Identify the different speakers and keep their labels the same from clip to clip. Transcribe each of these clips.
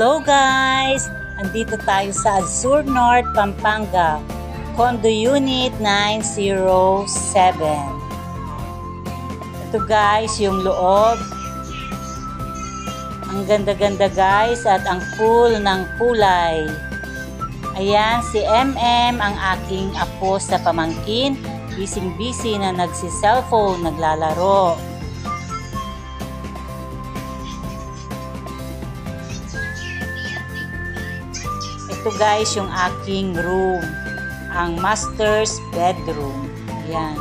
Speaker 1: Hello guys! Andito tayo sa Azure North, Pampanga, Condo Unit 907. Ito guys, yung loob. Ang ganda-ganda guys at ang full ng kulay. Ayan, si MM, ang aking apo sa pamangkin. Busy na nagsi-cellphone, naglalaro. Ito guys, yung aking room. Ang master's bedroom. Ayan.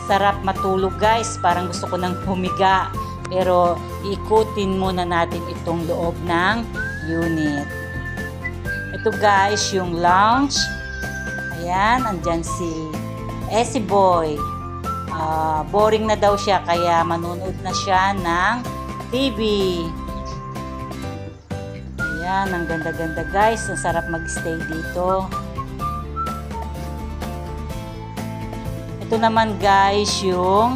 Speaker 1: Sarap matulog guys. Parang gusto ko nang humiga. Pero iikutin muna natin itong loob ng unit. Ito guys, yung lounge. Ayan, andyan si Essie Boy. Boring na daw siya kaya manonood na siya ng TV. Ayan, ang ganda-ganda guys. Ang sarap mag-stay dito. Ito naman guys, yung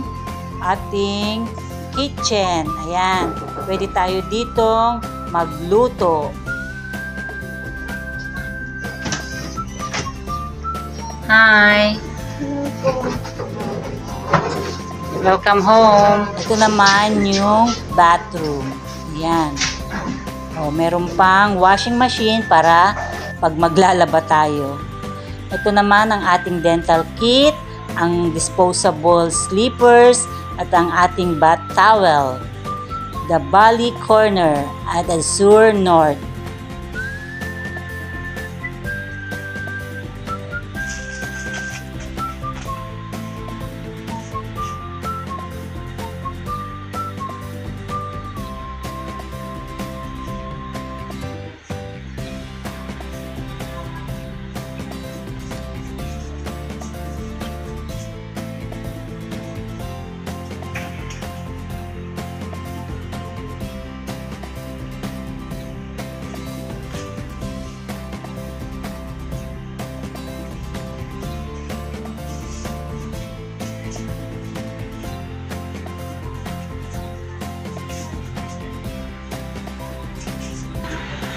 Speaker 1: ating kitchen. Ayan, pwede tayo ditong magluto. Hi! Welcome home. Ito naman yung bathroom. Ayan. O, meron pang washing machine para pag maglalaba tayo. Ito naman ang ating dental kit, ang disposable slippers, at ang ating bath towel. The Bali Corner at Azure North.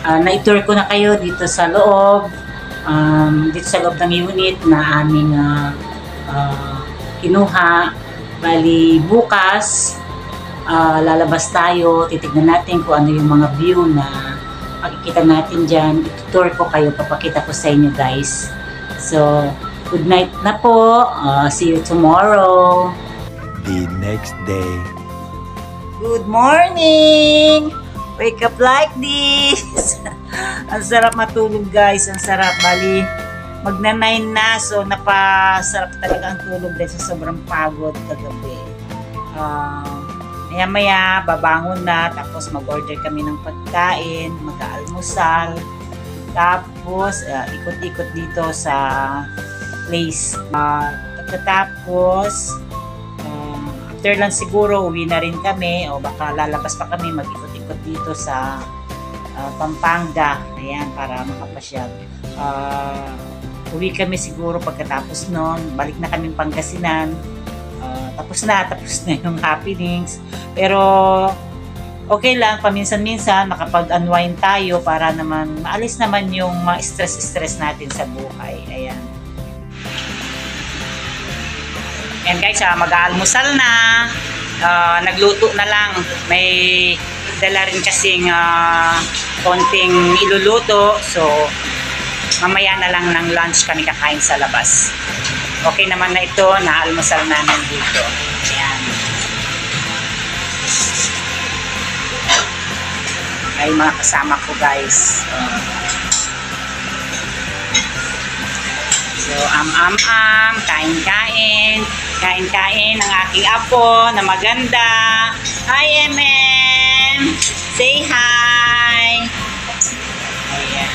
Speaker 1: Na-tour ko na kayo dito sa loob, dito sa loob ng unit na aming kinuha. Bali bukas, lalabas tayo, titignan natin kung ano yung mga view na makikita natin dyan. Itutour ko kayo, papakita ko sa inyo guys. So, good night na po. See you tomorrow.
Speaker 2: The next day.
Speaker 1: Good morning! Wake up like this! Ang sarap matulog guys, ang sarap. Bali, magna-9 na, so napasarap talaga ang tulog dahil sa sobrang pagod kagabi. Maya-maya, babangon na, tapos mag-order kami ng pagkain, mag-aalmusal, tapos ikot-ikot dito sa place. Pagkatapos, after lang siguro, uwi na rin kami, o baka lalabas pa kami, mag-ikot-ikot dito sa Pampanga. Ayan, para makapasyal. Uwi kami siguro pagkatapos nun. Balik na kami Pangasinan. Tapos na yung happenings. Pero okay lang, paminsan-minsan makapag-unwind tayo para naman maalis naman yung stress natin sa buhay. Ayan. Ayan guys, mag-aalmusal na. Nagluto na lang. May dala rin kasing konting iluluto. So, mamaya na lang ng lunch kami kakain sa labas. Okay naman na ito. Naalmusal namin dito. Ayan. Ay, mga kasama ko guys. So, kain-kain. Kain-kain ang aking apo na maganda. Hi, MM! Say hi! Ayan.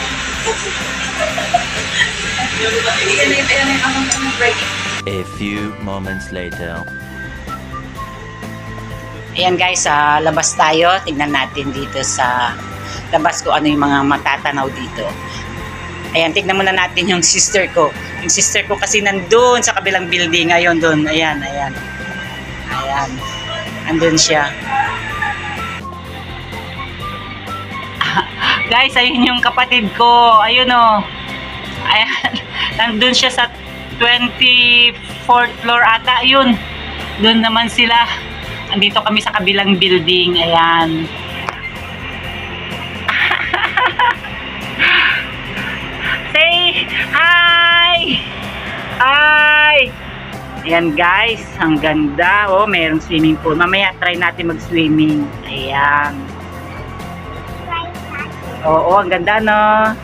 Speaker 2: A few moments later.
Speaker 1: Ayan guys, labas tayo. Tignan natin dito sa labas ko ano yung mga matatanaw dito. Ayan, tignan muna natin yung sister ko. Yung sister ko kasi nandun sa kabilang building. Ayun, doon. Ayan, ayan. Ayan. Andun siya. Guys, ayun yung kapatid ko. Ayun o. Ayan. Nandun siya sa 24th floor ata. Ayun. Doon naman sila. Andito kami sa kabilang building. Ayan. Say hi! Hi! Ayan guys, ang ganda. Oh, mayroong swimming pool. Mamaya try natin mag-swimming. Ayan. Oo, ang ganda no.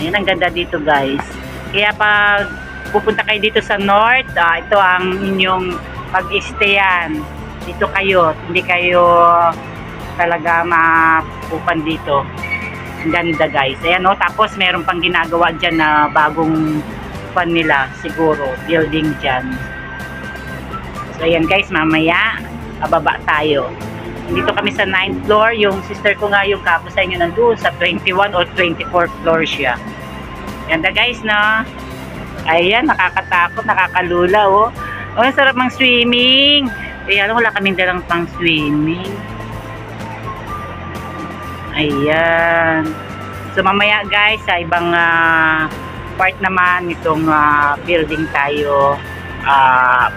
Speaker 1: Ayan, ang ganda dito guys. Kaya pag pupunta kayo dito sa north, ito ang inyong pag-stayan. Dito kayo, hindi kayo talaga mapupan dito. Ang ganda guys. Ayan no, tapos meron pang ginagawa dyan na bagong pan nila siguro, building dyan. So ayan guys, mamaya bababa tayo. Dito kami sa 9th floor. Yung sister ko nga yung kapo sa inyo nandun sa 21 or 24th floor siya. Ganda guys no. Ayan, nakakatakot, nakakalula oh. Oh, sarap mang swimming. Ayan, wala kaming dalang pang swimming. Ayan. So mamaya guys, sa ibang part naman itong building tayo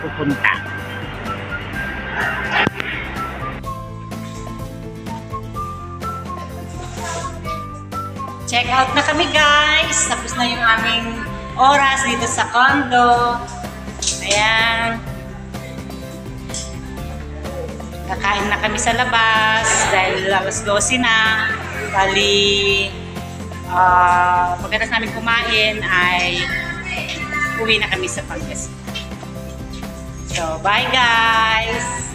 Speaker 1: pupunta. Check out na kami guys. Tapos na yung aming oras dito sa condo. Ayan. Kakain na kami sa labas dahil alas 12 na. Bali, pagkatapos namin kumain ay uwi na kami sa Pangasinan. So, bye guys!